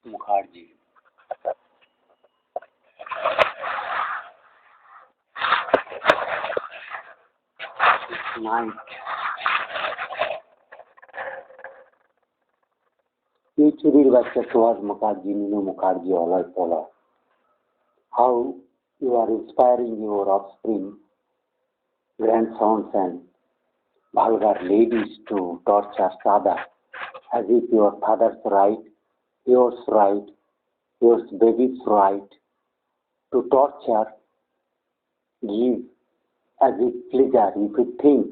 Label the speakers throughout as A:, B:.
A: Mukherjee. Night. ये चुरीर बच्चा Suhas Mukherjee, Neenu Mukherjee, all follow. How you are inspiring your offspring, grandsons and vulgar ladies to torture father as if your father's right, yours right, your baby's right to torture, give as if pleasure, if you think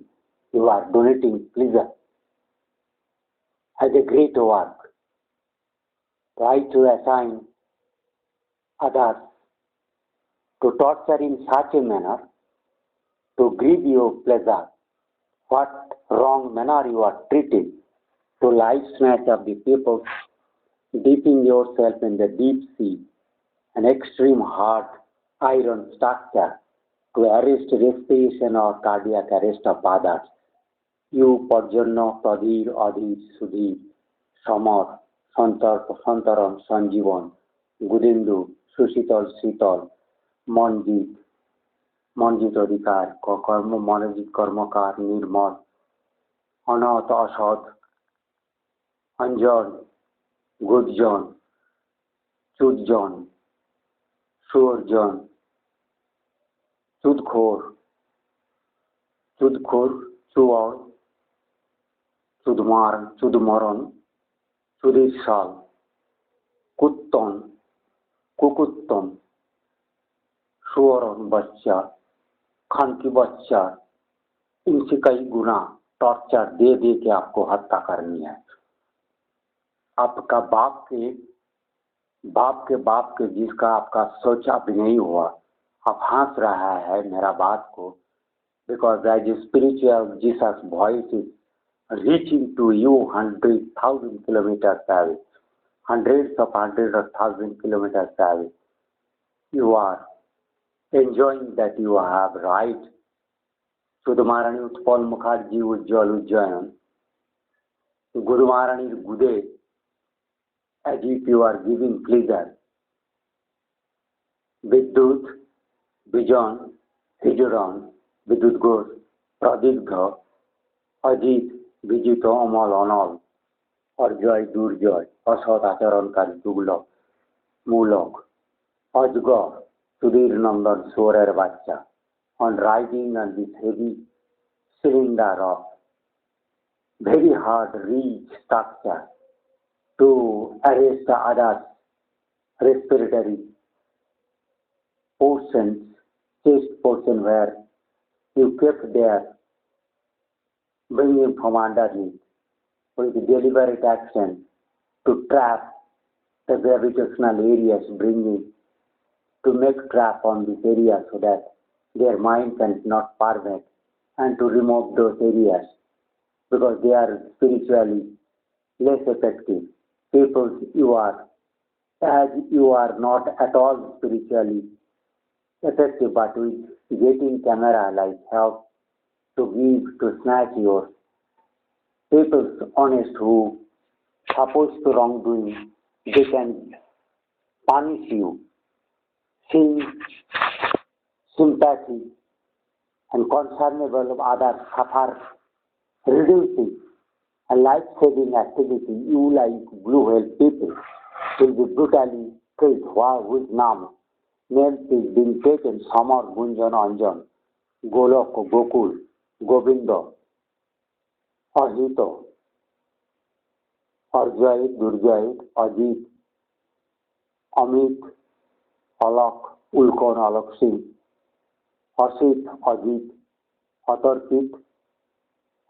A: you are donating pleasure as a great work. Try to assign others to torture in such a manner to give you pleasure. What wrong manner you are treating to life snatch of the people, dipping yourself in the deep sea, an extreme hard iron structure to arrest respiration or cardiac arrest of others. You পর্জন্য প্রধীর অধীর সুধীর সমর সন্তর্প সন্তরণ সঞ্জীবন গুদেন্দু সুশীতল শীতল মনজিৎ মনজিৎ অধিকার কর্ম মনোজিৎ কর্মকার নির্মল অনহত অসৎ অঞ্জন গুজ্জন চুদজন সুঅর্জন চুদখোর চুদখোর চুয়র চুদমরণ চুদিরশাল কুত্তন কুকুত্তন सुअरन बच्चा खानकी बच्चा इनसे कई गुना torture दे दे के आपको हत्या करनी है। आपका बाप के जिसका आपका सोचा भी नहीं हुआ, आप हंस रहा है मेरा बात को, because as spiritual Jesus voice is reaching to you 100,000 kilometers away, hundreds of 100,000 kilometers away. You are enjoying that you have right. Sudhamarani Utpal Mukherjee Ujjwal Ujjayan, Gurumarani Gude, as if you are giving pleasure. Vidyut, Bijan, Hijuran, Vidyut Ghosh, Pradigdha, Ajit, Vijito, Amal, Anal, Arjoy, Durjoy, Asat Acharankarí Tuglok, Mulok, Ajgar, Sudhir Nandan Sorer Bacha, on riding on this heavy cylinder of very hard reach structure to arrest the others respiratory portions, chest portion where you kept there, bringing from underneath with deliberate action to trap the gravitational areas, bringing to make trap on this area so that their mind cannot permit, and to remove those areas because they are spiritually less effective. People, as you are not at all spiritually effective, but with getting camera like help to give, to snatch your people's honest who opposed to wrongdoing, they can punish you. Seeing sympathy and concernable of others suffer, reducing a life-saving activity, you like blue whale people will be brutally killed whose names is being taken, Samar, Gunjan, Anjan, Golok, Gokul, Govindo, Ajito, Arjayit, Durjayit, Ajit, Amit, অলক উল্কন অলক সিং অসিত অজিত অতর্কিত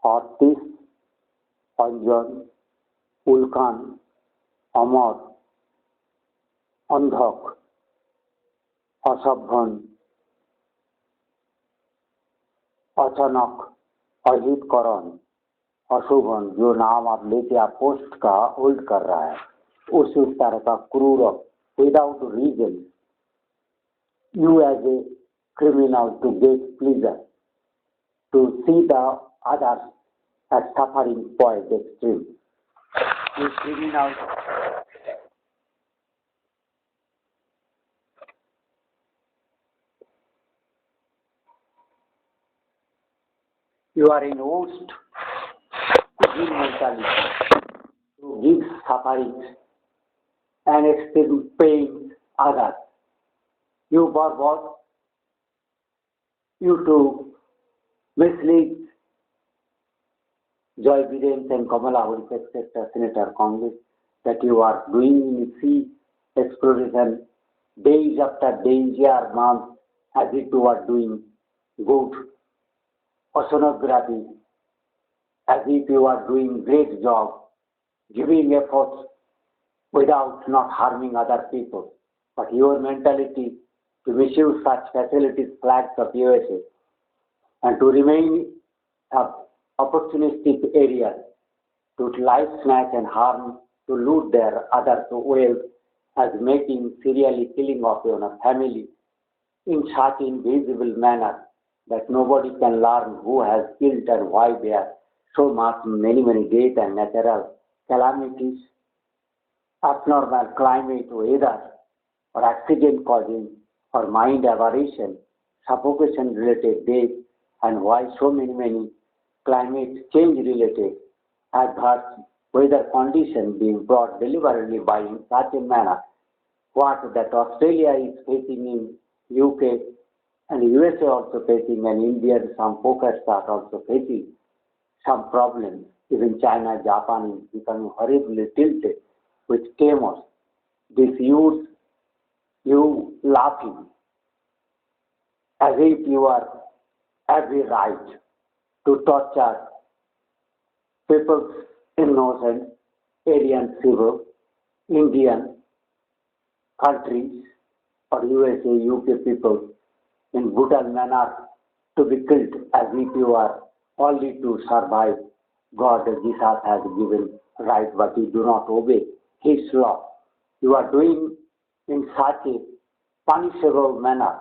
A: অর্তিস অঞ্জন উল্কান অমর অন্ধক असभ्यन अचानक अहितकरण अशुभन जो नाम आप लेके आप post का hold कर रहा है उस तरह का क्रूर without reason you as a criminal to get pleasure to see the others as suffering point extreme. You criminal You are in host to give mentality, to give suffering and extreme pain others. You for what? You to mislead Joy Bidens and Kamala Harris, etc., Senator Congress, that you are doing sea exploration days after days, year, months, as if you are doing good oceanography, as if you are doing great job, giving efforts without not harming other people. But your mentality to misuse such facilities, flags of USA, and to remain a opportunistic area to life snatch and harm, to loot their other wealth, as making serially killing of your family in such invisible manner that nobody can learn who has killed and why there are so much many deaths and natural calamities, abnormal climate weather, or accident causing or mind aberration, suffocation related death, and why so many climate change related adverse weather conditions being brought deliberately by in such a manner what that Australia is facing in UK and USA also facing, and India and some focus are also facing some problems. Even China, Japan is becoming horribly tilted with chaos. This use you laughing as if you are every right to torture people's innocent Aryan civil, Indian countries or USA, UK people in brutal manner to be killed as if you are only to survive. God, Jesus has given right, but you do not obey His law. You are doing in such a punishable manner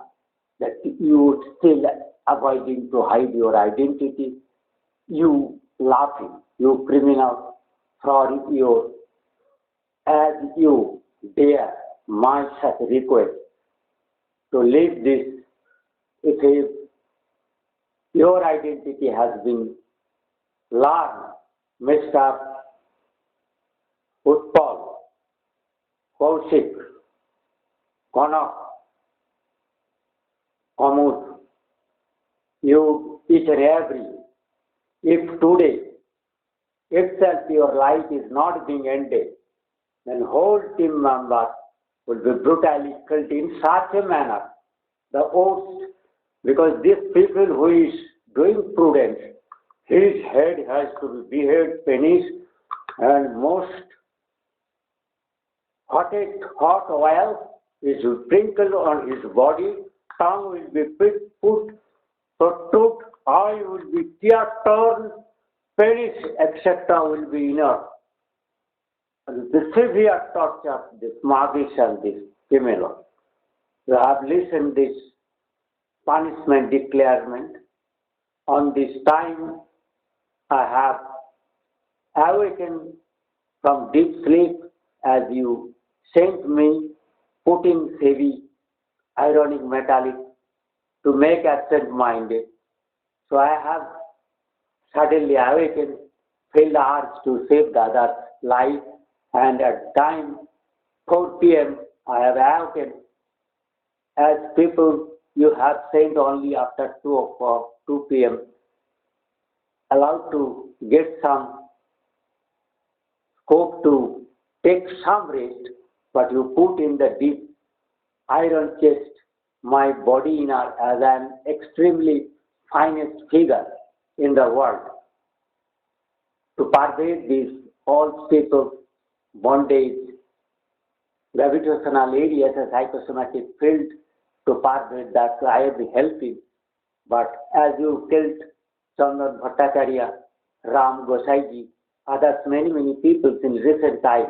A: that you still avoiding to hide your identity. You laughing, you criminal, for your as you dare my such request to leave this if your identity has been learned, Mr. Utpal, Kaushik, Kanak, Amud, you each and every, if today itself your life is not being ended, then whole team member will be brutally killed in such a manner. The host, because this people who is doing prudence, his head has to be beheaded, penis, and most hot oil is sprinkled on his body, tongue will be put to toot, eye will be tear torn, penis, etc. will be inert. And the severe torture, this Mavish and this female. You have listened this punishment declarement. On this time, I have awakened from deep sleep as you sent me, putting heavy, ironic metallic to make absent minded. So I have suddenly awakened, felt the urge to save the other's life, and at time 4 p.m. I have awakened as people you have sent only after 2 o'clock, 2 p.m. allowed to get some scope to take some rest, but you put in the deep iron chest my body inner as an extremely finest figure in the world to pervade these all people bondage, gravitational areas, a psychosomatic field to pervade that I have been helping. But as you killed Chandan Bhattacharya, Ram Gosaiji, others, many people in recent time,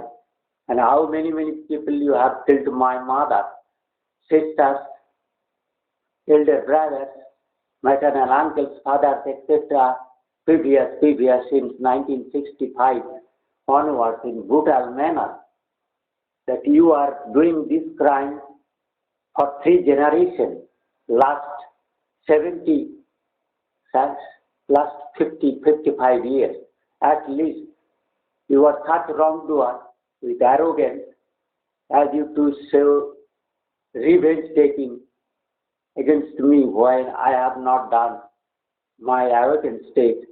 A: and how many people you have killed my mother, sisters, elder brothers, maternal uncles, fathers, etc., previous since 1965 onwards in brutal manner, that you are doing this crime for 3 generations, last 70 last 50, 55 years. At least you are such wrongdoer with arrogance as you to show revenge taking against me when I have not done my awakened state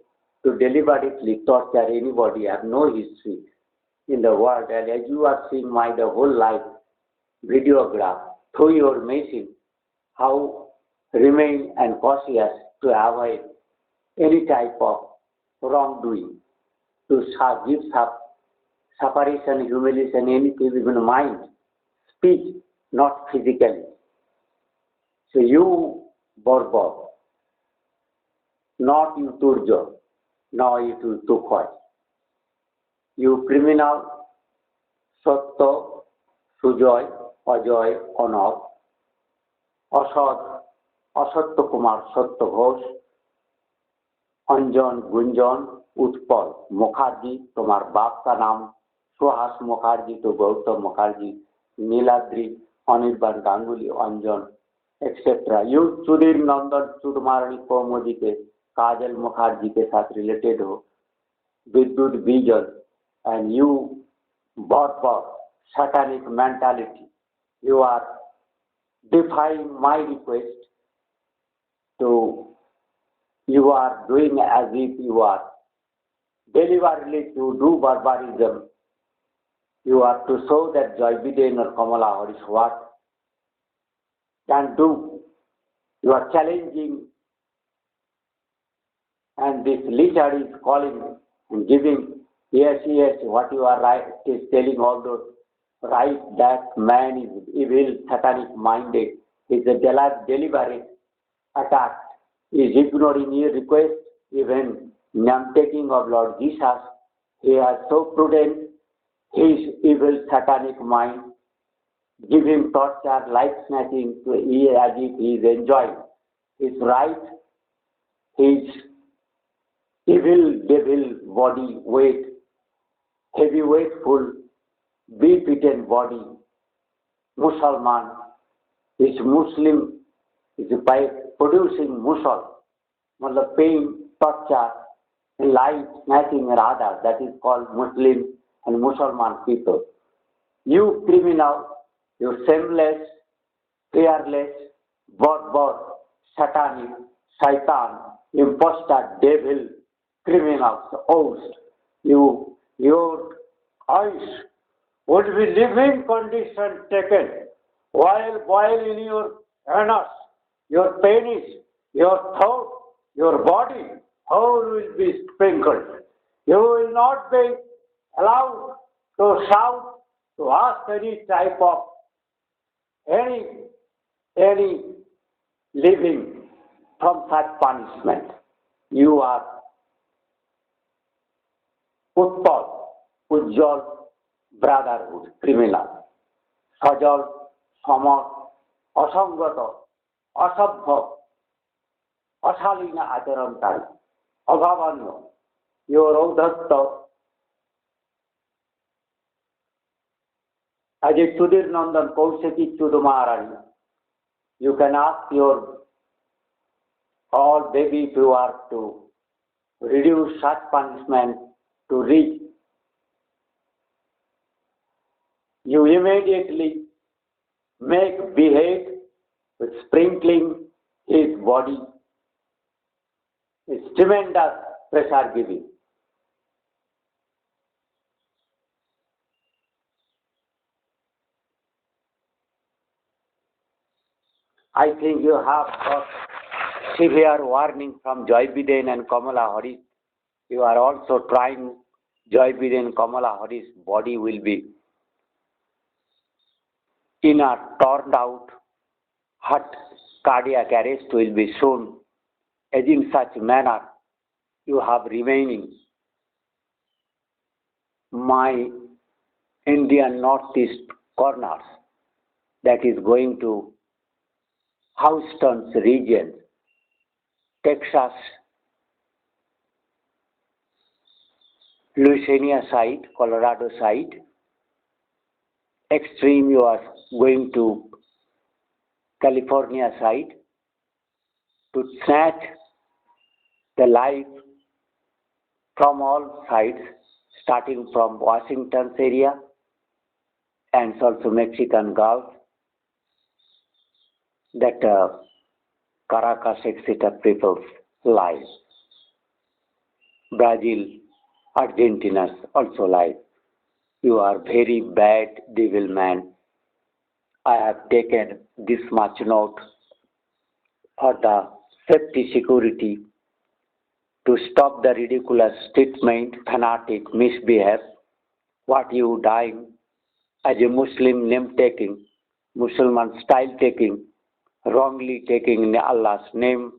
A: to deliberately torture anybody. I have no history in the world. And as you are seeing my the whole life videograph through your machine, how remain and cautious to avoid any type of wrongdoing, to give separation, humiliation, anything, even mind, speech, not physically. So you, Borbo, not you Turjo, nor you Tukhoi. You criminal, Sotto, Sujoy, Ajoy, Onov, Asad, Asatto Kumar, Satto Ghosh, Anjan Gunjan Utpal Mukherjee तुम्हार बाप का नाम सुहास मुखर्जी तो Gautam Mukherjee Niladri Anirban Ganguly Anjan etcetera you Sudhir Nandan Chudamani Kaumudi के काजल मुखर्जी के साथ related हो Bidyut vision and you बर्बर satanic mentality you are defying my request to you are doing as if you are deliberately to do barbarism. You are to show that Joy Biden or Kamala Harris what can do. You are challenging and this lizard is calling and giving yes, what you are right is telling all those right that man is evil, satanic minded, is a deliberate attack. Is ignoring your request, even name taking of Lord Jesus. He is so prudent, his evil satanic mind, giving torture, life snatching to as if he is enjoying his right, his evil devil body weight, heavy weightful, beef-eaten body, Musalman, is Muslim, is by producing musal, मतलब pain, torture, life, snatching rather, that is called Muslim and Musalman people. You criminal, you shameless, fearless, barbaric, satanic, shaitan, impostor, devil, criminals, host, your eyes would be living condition taken while boil in your anus, your penis, your throat, your body, whole will be sprinkled. You will not be allowed to shout, to ask any type of any living from such punishment. You are Utpal, Ujjal, brotherhood, criminal, সজল, সমর, অসঙ্গত, অসভ্য, অশালীন আচরণকারী, অভাবন্য, your ঔদ্ধত্য, as a Sudhir Nandan Kaushiki Chudumarani, you can ask your all baby if you are to reduce such punishment to reach. You immediately make behead with sprinkling his body. It's tremendous pressure giving. I think you have got severe warning from Joy Biden and Kamala Harris. You are also trying Joy Biden and Kamala Harris' body will be inner, torn out, heart cardiac arrest will be shown, as in such manner you have remaining my Indian northeast corners, that is going to Houston's region, Texas, Louisiana side, Colorado side, extreme you are going to California side to snatch the life from all sides, starting from Washington's area and also Mexican Gulf, that Caracas, etc. people's life. Brazil, Argentina's also life. You are very bad, devil man. I have taken this much note for the safety security to stop the ridiculous statement, fanatic, misbehave, what you dying as a Muslim name taking, Muslim style taking, wrongly taking in Allah's name.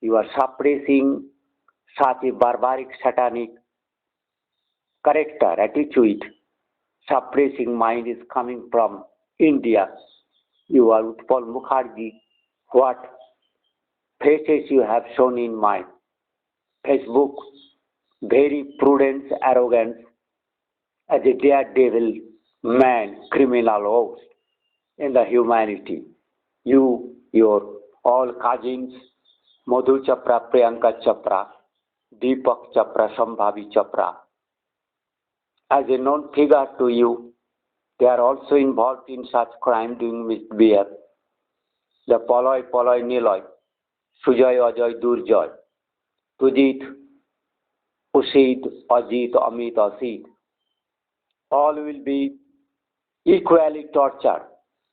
A: You are suppressing such a barbaric, satanic character, attitude. Suppressing mind is coming from India. You are Utpal Mukherjee. What faces you have shown in my Facebook? Very prudence, arrogance, as a daredevil man, criminal host in the humanity. You, your all cousins, Madhu Chopra, Priyanka Chopra, Deepak Chopra, Sambhavi Chopra, as a known figure to you, they are also involved in such crime doing misbehavior. The Poloi, Niloi, Sujoy, Ajoy, Durjoy, Tujit, Usid, Ajit, Amit, Asid, all will be equally tortured.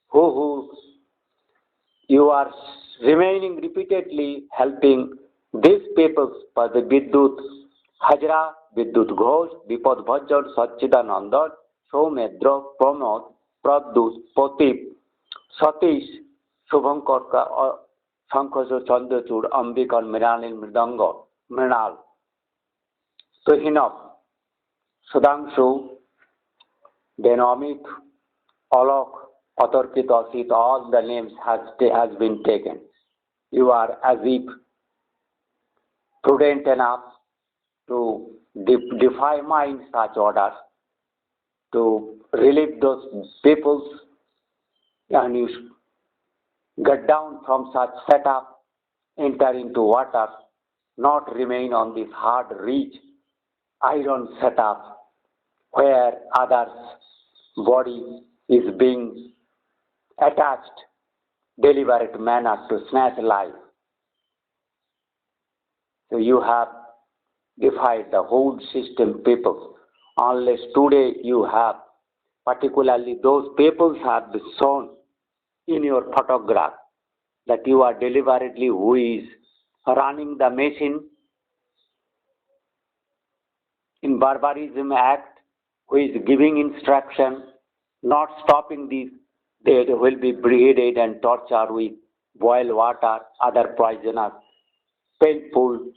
A: Who you are remaining repeatedly helping these people for the Vidyut Hajra, Vidyut Ghosh, Vipad Bhajan, Satchidanandan, Soumedra, Pramod, Pradut, Potip, Satish, Shubhankar, Shankar Chandrachud, Ambikar, Mrinal, Mridanga, Mrinal, Tuhinov, Sudhanshu, then Amit, Alok, Atarkit, Asit, all the names has been taken. You are as if prudent enough to defy my such orders, to relieve those peoples, and you get down from such setup, enter into water, not remain on this hard reach, iron setup, where others' body is being attached, deliberate manner to snatch life. So you have defied the whole system, people. Unless today you have, particularly those peoples have shown in your photograph that you are deliberately who is running the machine in barbarism act, who is giving instruction, not stopping this, they will be beheaded and tortured with boiled water, other poisonous, painful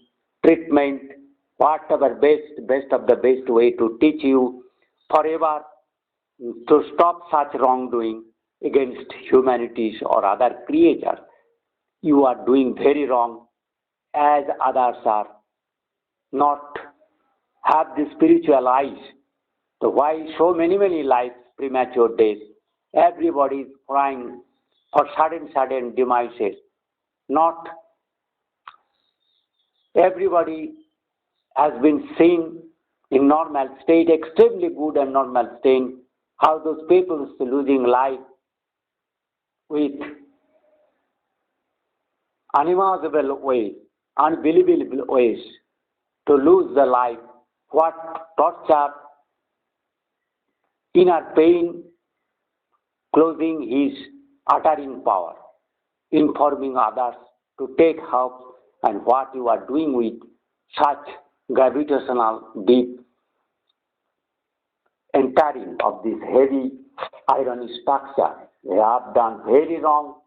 A: treatment, whatever best of the best way to teach you forever to stop such wrongdoing against humanities or other creatures. You are doing very wrong as others are not have the spiritual eyes. So why so many lives, premature death? Everybody is crying for sudden demises. Not everybody has been seen in normal state, extremely good and normal state, how those people are losing life with unimaginable ways, unbelievable ways to lose the life. What torture, inner pain, closing his uttering power, informing others to take help, and what you are doing with such gravitational deep entering of this heavy iron structure. They have done very wrong.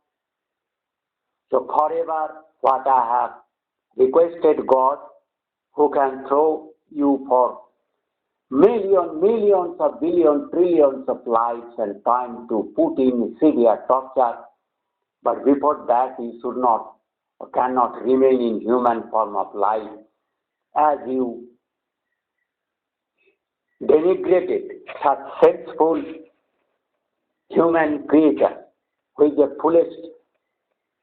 A: So forever what I have requested God, who can throw you for millions of billions, trillions of lives and time to put in severe torture, but before that you should not or cannot remain in human form of life, as you denigrated such sensible human creature with the fullest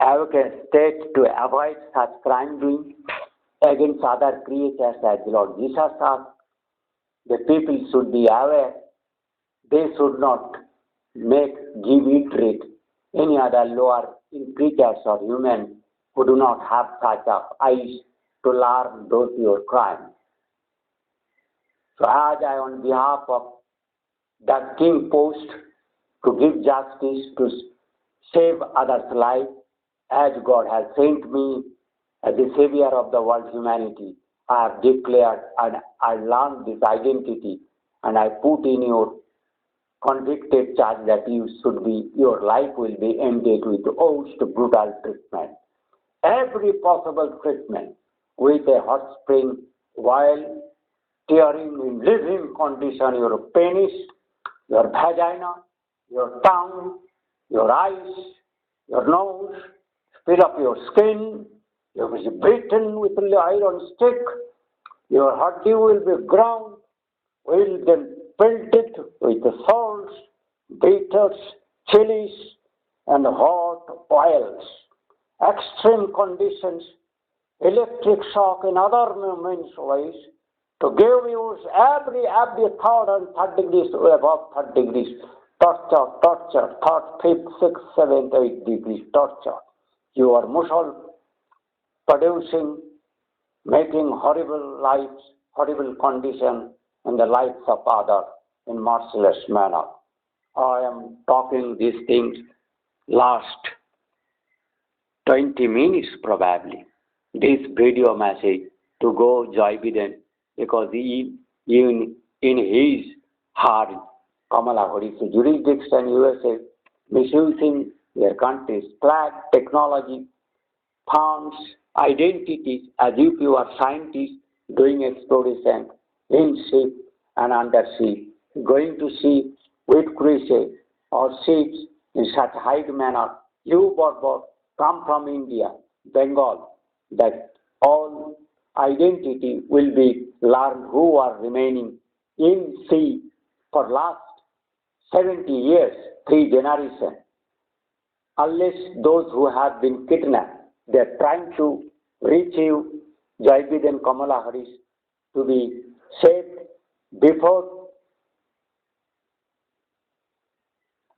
A: arrogant state to avoid such crime doing. against other creatures, as Lord Jesus asked. The people should be aware. They should not give it any other lower creatures or humans who do not have such eyes to learn those your crimes. So as I, on behalf of the King Post, to give justice, to save others' life, as God has sent me as the Savior of the world humanity, I have declared and I learned this identity, and I put in your convicted charge that your life will be ended with most brutal treatment. Every possible treatment with a hot spring while tearing in living condition your penis, your vagina, your tongue, your eyes, your nose, fill up your skin, you will be beaten with an iron stick, your body will be ground, will then pelted with salts, bitters, chilies, and hot oils. Extreme conditions, electric shock in other means ways, to give you every third and third degrees, above third degrees, torture, third, fifth, sixth, seventh, eighth degrees torture. You are muscle producing, making horrible lives, horrible condition in the lives of others in merciless manner. I am talking these things last 20 minutes probably. This video message to go Joe Biden, because in his heart, Kamala Harris jurisdiction, USA, misusing their country's flag, technology, funds, identities, as if you are scientists doing exploration in ship and under sea, going to sea with cruises or ships in such high manner. You, Borbor, come from India, Bengal, that all identity will be learned who are remaining in sea for last 70 years, 3 generations. Unless those who have been kidnapped, they are trying to reach you, Joe Biden, Kamala Harris, to be saved before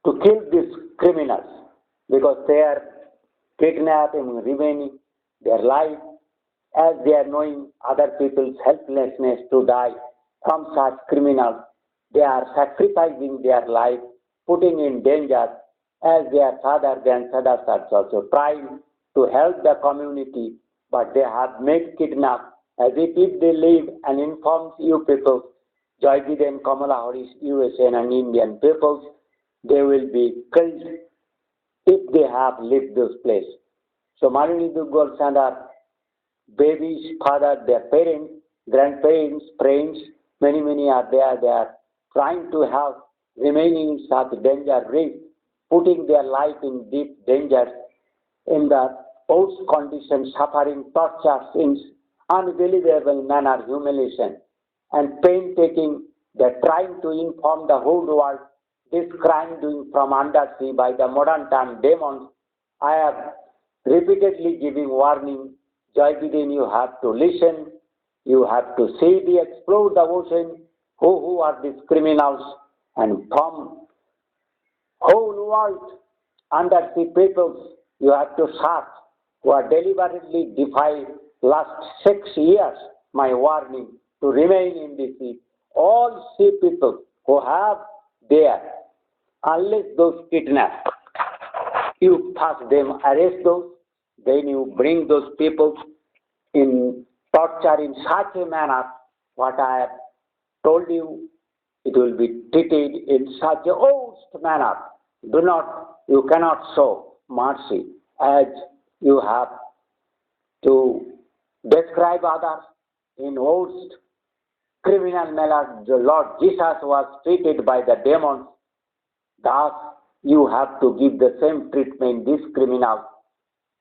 A: to kill these criminals, because they are kidnapping, remaining their life, as they are knowing other people's helplessness to die from such criminals. They are sacrificing their life, putting in danger, as their fathers and fathers are also trying to help the community, but they have made kidnap as if they live and inform you people, Joe Biden, Kamala Harris, USA and Indian peoples, they will be killed if they have left this place. So Malini Duggal Sandar, babies, father, their parents, grandparents, friends, many are there. They are trying to have remaining in such danger, risk, putting their life in deep danger in the post conditions, suffering, torture, sins, unbelievable manner, humiliation, and pain-taking. They're trying to inform the whole world this crime doing from undersea by the modern time demons. I have repeatedly giving warning. Joe Biden, you have to listen. You have to see explore the ocean. Who are these criminals? And from whole world undersea peoples, you have to search, who are deliberately defied last 6 years my warning to remain in the sea. All sea people who have there, unless those kidnapped, you first them arrest those, then you bring those people in torture in such a manner, what I have told you, it will be treated in such a worst manner. You cannot show mercy, as you have to describe others in worst criminal manner. The Lord Jesus was treated by the demons. Thus, you have to give the same treatment these criminals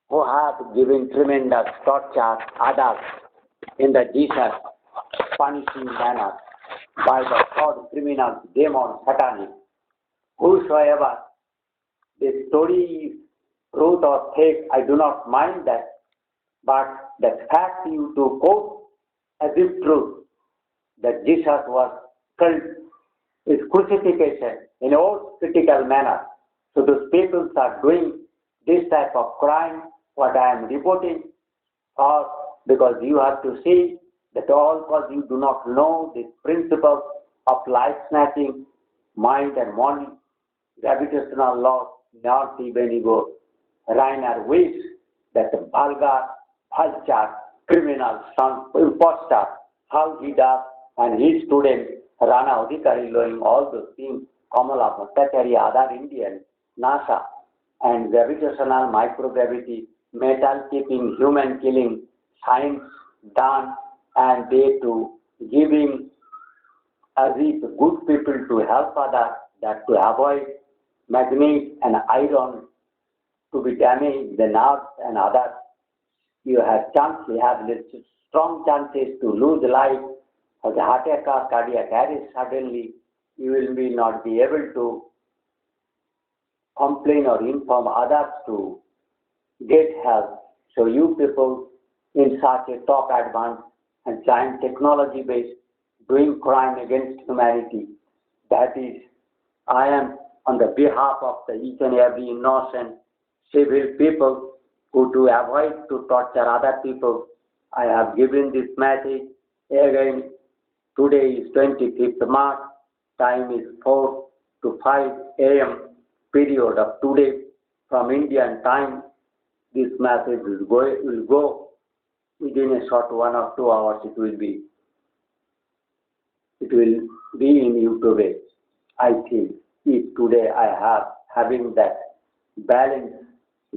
A: who have given tremendous torture others in the Jesus punishing manner by the third criminals, demons, satanic. Whosoever the story is truth or fake, I do not mind that. But the fact you to quote as if truth that Jesus was killed is crucifixion in all critical manner. So those people are doing this type of crime, what I am reporting, or because you have to see that all because you do not know the principles of life snatching, mind and body, gravitational laws, not even ego. Rainer wish that the vulgar, vulture, criminal, son, impostor, how he does, and his student Rana Adhikari knowing all those things, Kamala Bhattacharya, other Indian, NASA, and gravitational microgravity, metal keeping, human killing, science done, and they to giving as if good people to help others, that to avoid magnet and iron to be damaged, the nerves and others, you have strong chances to lose life or the heart attack or cardiac arrest suddenly, you will be not be able to complain or inform others to get help. So you people in such a top advanced and giant technology based doing crime against humanity, that is, I am on the behalf of the each and every innocent civil people who to avoid to torture other people. I have given this message again. Today is 25th March. Time is 4 to 5 a.m. period of today from Indian time. This message will go within a short 1 or 2 hours. It will be in YouTube. I think if today I have having that balance,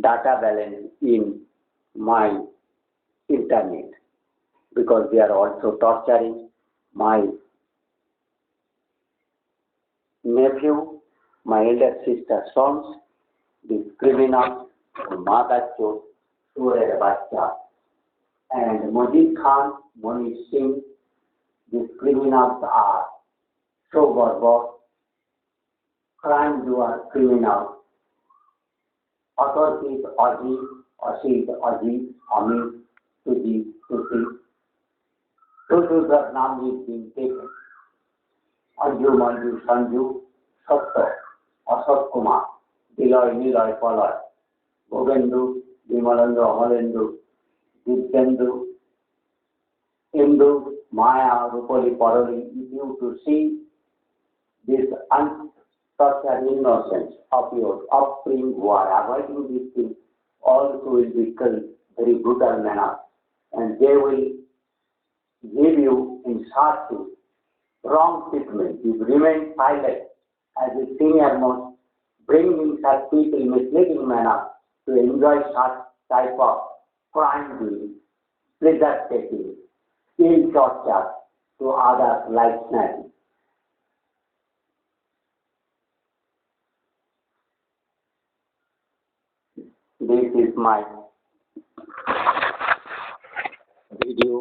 A: data balance in my internet, because they are also torturing my nephew, my elder sister sons, the criminals, Mother Chot, Surya Bacha, and Mujib Khan, Monish Singh. These criminals are so barbarous, crime you are criminal, authorities Ajit, Ashid, Ajit, Amit, Suji, Susi. Those are names is being taken. Anju, Manju, Sanju, Satya, Asad Kumar, Diloy, Niloy, Paloy, Govindu, Vimalendu, Amalendu, Divyendu, Indu, Maya, Rupali, Paroli. If you to see this untortured innocence of your offspring who are avoiding these things, also will be killed very brutal manner, and they will give you in short wrong treatment. You remain silent as a senior most, bringing such people in misleading manner to enjoy such type of crime doing, pleasure taking, ill torture to others like snatching. This is my video.